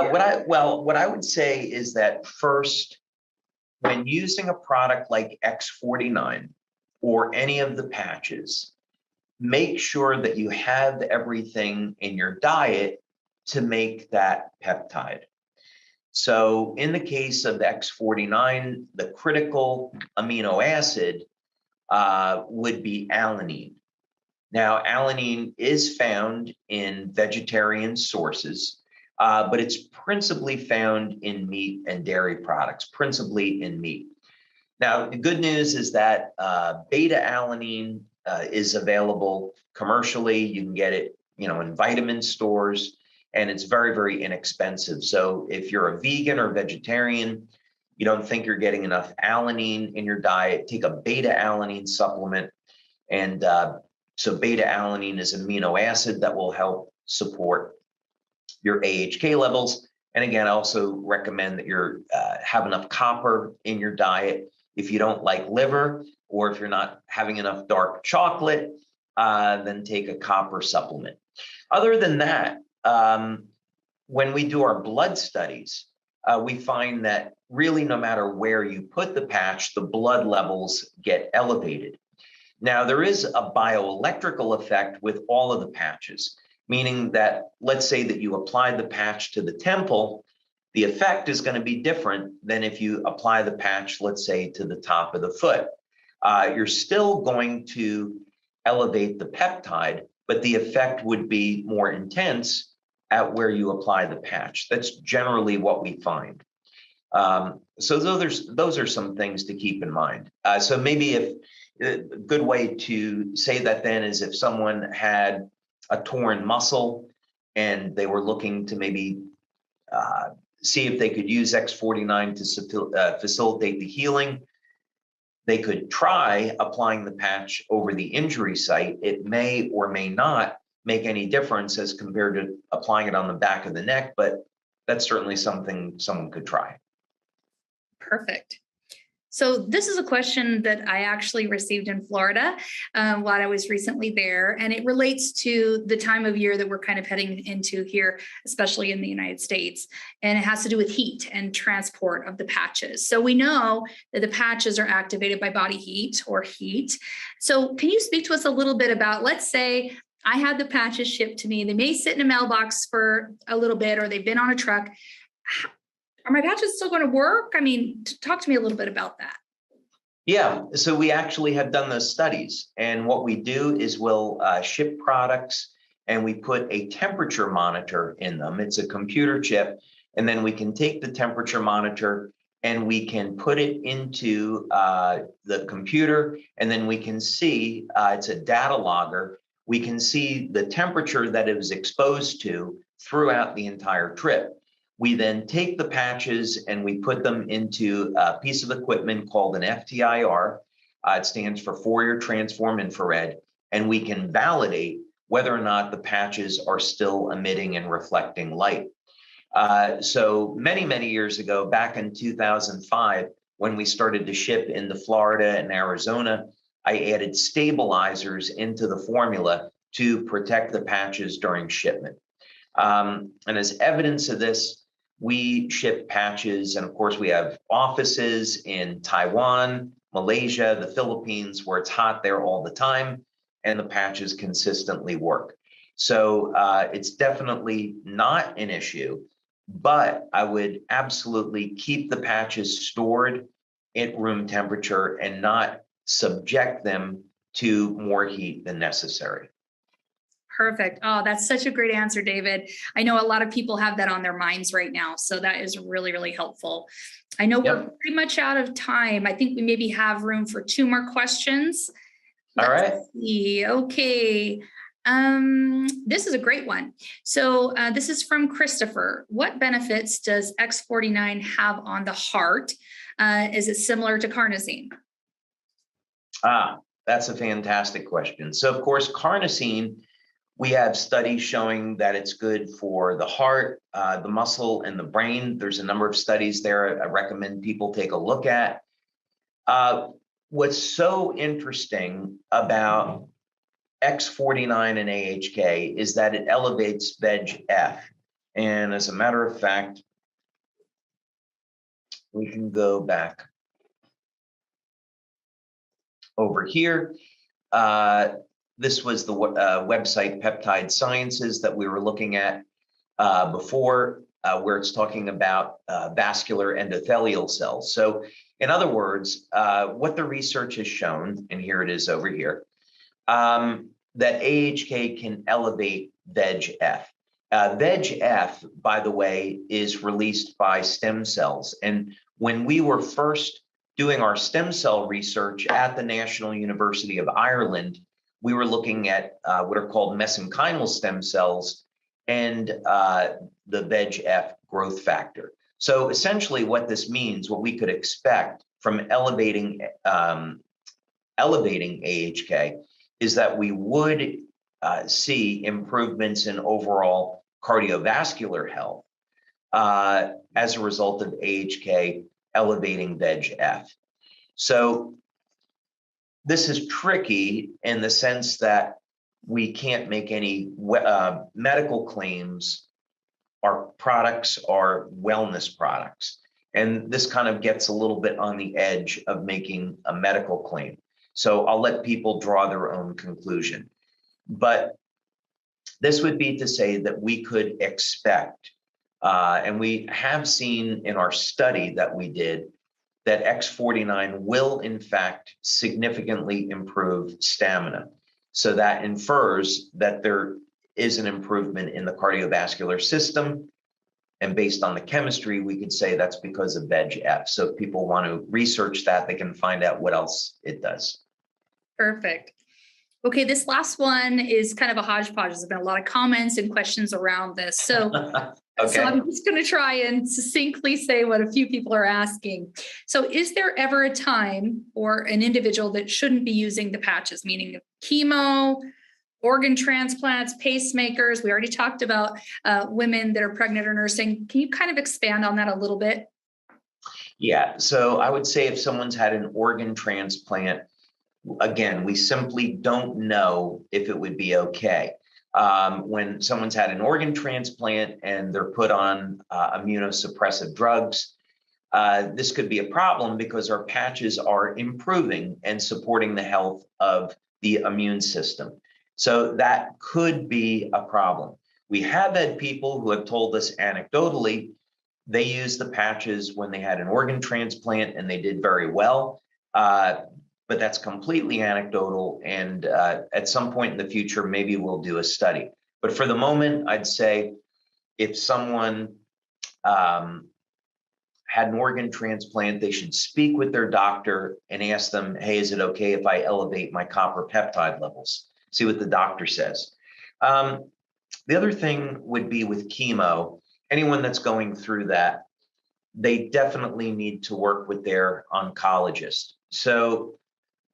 What I would say is that first, when using a product like X49 or any of the patches, make sure that you have everything in your diet to make that peptide. So in the case of X49, the critical amino acid would be alanine. Now, alanine is found in vegetarian sources, but it's principally found in meat and dairy products, principally in meat. Now, the good news is that beta-alanine is available commercially. You can get it, in vitamin stores, and it's very, very inexpensive. So if you're a vegan or vegetarian, you don't think you're getting enough alanine in your diet, take a beta-alanine supplement. And so beta-alanine is an amino acid that will help support your AHK levels. And again, I also recommend that you have enough copper in your diet. If you don't like liver, or if you're not having enough dark chocolate, then take a copper supplement. Other than that, when we do our blood studies, we find that really no matter where you put the patch, the blood levels get elevated. Now, there is a bioelectrical effect with all of the patches, meaning that let's say that you apply the patch to the temple, the effect is going to be different than if you apply the patch, let's say, to the top of the foot. You're still going to elevate the peptide, but the effect would be more intense at where you apply the patch. That's generally what we find. So those are some things to keep in mind. So maybe if a good way to say that then is if someone had a torn muscle and they were looking to maybe see if they could use X49 to facilitate the healing, they could try applying the patch over the injury site. It may or may not make any difference as compared to applying it on the back of the neck, but that's certainly something someone could try. Perfect. So this is a question that I actually received in Florida while I was recently there, and it relates to the time of year that we're kind of heading into here, especially in the United States, and it has to do with heat and transport of the patches. So we know that the patches are activated by body heat or heat. So can you speak to us a little bit about, let's say I had the patches shipped to me, they may sit in a mailbox for a little bit, or they've been on a truck. Are my patches still going to work? I mean, talk to me a little bit about that. Yeah, so we actually have done those studies. And what we do is we'll ship products and we put a temperature monitor in them. It's a computer chip. And then we can take the temperature monitor and we can put it into the computer. And then we can see, it's a data logger. we can see the temperature that it was exposed to throughout the entire trip. We then take the patches and we put them into a piece of equipment called an FTIR. It stands for Fourier Transform Infrared, and we can validate whether or not the patches are still emitting and reflecting light. So many years ago, back in 2005, when we started to ship into Florida and Arizona, I added stabilizers into the formula to protect the patches during shipment. And as evidence of this, we ship patches, and of course we have offices in Taiwan, Malaysia, the Philippines, where it's hot there all the time, and the patches consistently work. So it's definitely not an issue, but I would absolutely keep the patches stored at room temperature and not subject them to more heat than necessary. Perfect. Oh, that's such a great answer, David. I know a lot of people have that on their minds right now. So that is really helpful. I know we're pretty much out of time. I think we maybe have room for 2 more questions. All right. See. Okay. This is a great one. So this is from Christopher. What benefits does X49 have on the heart? Is it similar to carnosine? That's a fantastic question. So of course, carnosine, we have studies showing that it's good for the heart, the muscle, and the brain. There's a number of studies there I recommend people take a look at. What's so interesting about X49 and AHK is that it elevates VEGF. And as a matter of fact, we can go back over here. This was the website Peptide Sciences that we were looking at before, where it's talking about vascular endothelial cells. So in other words, what the research has shown, and here it is over here, that AHK can elevate VEGF. VEGF, by the way, is released by stem cells. And when we were first doing our stem cell research at the National University of Ireland, we were looking at what are called mesenchymal stem cells and the VEGF growth factor. So essentially what this means, what we could expect from elevating AHK is that we would see improvements in overall cardiovascular health as a result of AHK elevating VEGF. So this is tricky in the sense that we can't make any medical claims. Our products are wellness products. And this kind of gets a little bit on the edge of making a medical claim. So I'll let people draw their own conclusion. But this would be to say that we could expect, and we have seen in our study that we did, that X49 will in fact significantly improve stamina. So that infers that there is an improvement in the cardiovascular system. And based on the chemistry, we could say that's because of VEGF. So if people want to research that, they can find out what else it does. Perfect. Okay, this last one is kind of a hodgepodge. There's been a lot of comments and questions around this. So, Okay. So I'm just going to try and succinctly say what a few people are asking. So is there ever a time or an individual that shouldn't be using the patches, meaning chemo, organ transplants, pacemakers? We already talked about women that are pregnant or nursing. Can you kind of expand on that a little bit? Yeah, so I would say if someone's had an organ transplant, again, we simply don't know if it would be okay. When someone's had an organ transplant and they're put on immunosuppressive drugs, this could be a problem because our patches are improving and supporting the health of the immune system. So that could be a problem. We have had people who have told us anecdotally they used the patches when they had an organ transplant and they did very well. But that's completely anecdotal. And at some point in the future, maybe we'll do a study. But for the moment, I'd say if someone had an organ transplant, they should speak with their doctor and ask them, hey, is it okay if I elevate my copper peptide levels? see what the doctor says. The other thing would be with chemo, anyone that's going through that, they definitely need to work with their oncologist. So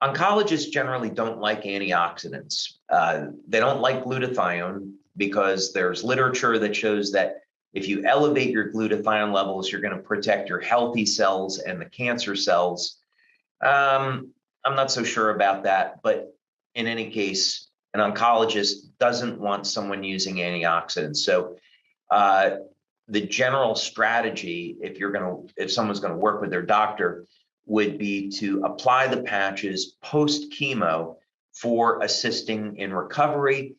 oncologists generally don't like antioxidants. They don't like glutathione because there's literature that shows that if you elevate your glutathione levels, you're going to protect your healthy cells and the cancer cells. I'm not so sure about that, but in any case, an oncologist doesn't want someone using antioxidants. So the general strategy, if someone's going to work with their doctor, would be to apply the patches post chemo for assisting in recovery,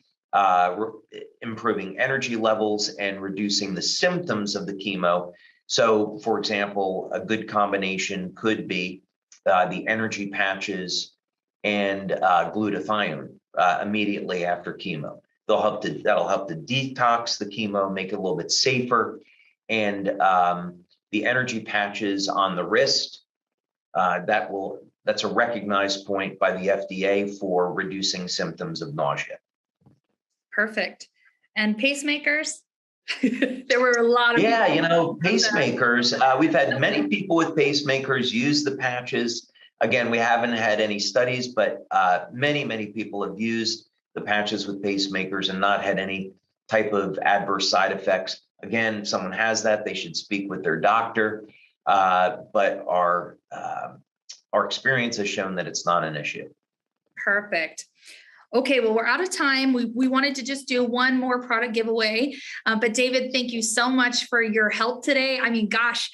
improving energy levels, and reducing the symptoms of the chemo. So, for example, a good combination could be the energy patches and glutathione immediately after chemo. That'll help to detox the chemo, make it a little bit safer, and the energy patches on the wrist. That's a recognized point by the FDA for reducing symptoms of nausea. Perfect. And pacemakers? There were a lot of pacemakers. We've had many people with pacemakers use the patches. Again, we haven't had any studies, but many people have used the patches with pacemakers and not had any type of adverse side effects. Again, if someone has that, they should speak with their doctor. But our experience has shown that it's not an issue. Perfect. Okay, well, we're out of time. We wanted to just do one more product giveaway. But David, thank you so much for your help today. I mean, gosh,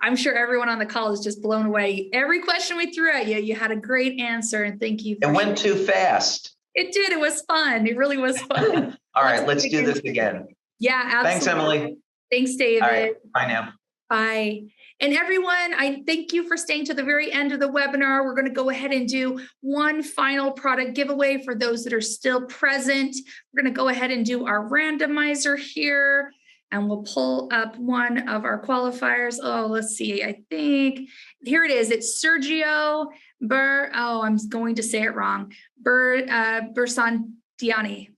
I'm sure everyone on the call is just blown away. Every question we threw at you, you had a great answer. And thank you. It went too fast. It did. It was fun. It really was fun. All right, let's do this again. Yeah, absolutely. Thanks, Emily. Thanks, David. All right, bye now. Bye. And everyone, I thank you for staying to the very end of the webinar. We're going to go ahead and do one final product giveaway for those that are still present. We're going to go ahead and do our randomizer here, and we'll pull up one of our qualifiers. Oh, let's see. I think here it is. It's Sergio I'm going to say it wrong. Bersantiani.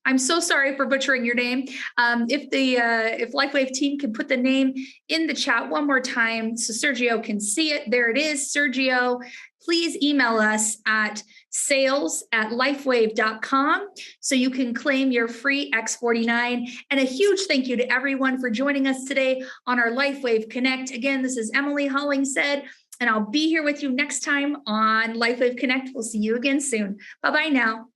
I'm so sorry for butchering your name. If Lifewave team can put the name in the chat one more time so Sergio can see it. There it is, Sergio. Please email us at sales@lifewave.com so you can claim your free X49. And a huge thank you to everyone for joining us today on our Lifewave Connect. Again, this is Emily Hollingshead, and I'll be here with you next time on Lifewave Connect. We'll see you again soon. Bye-bye now.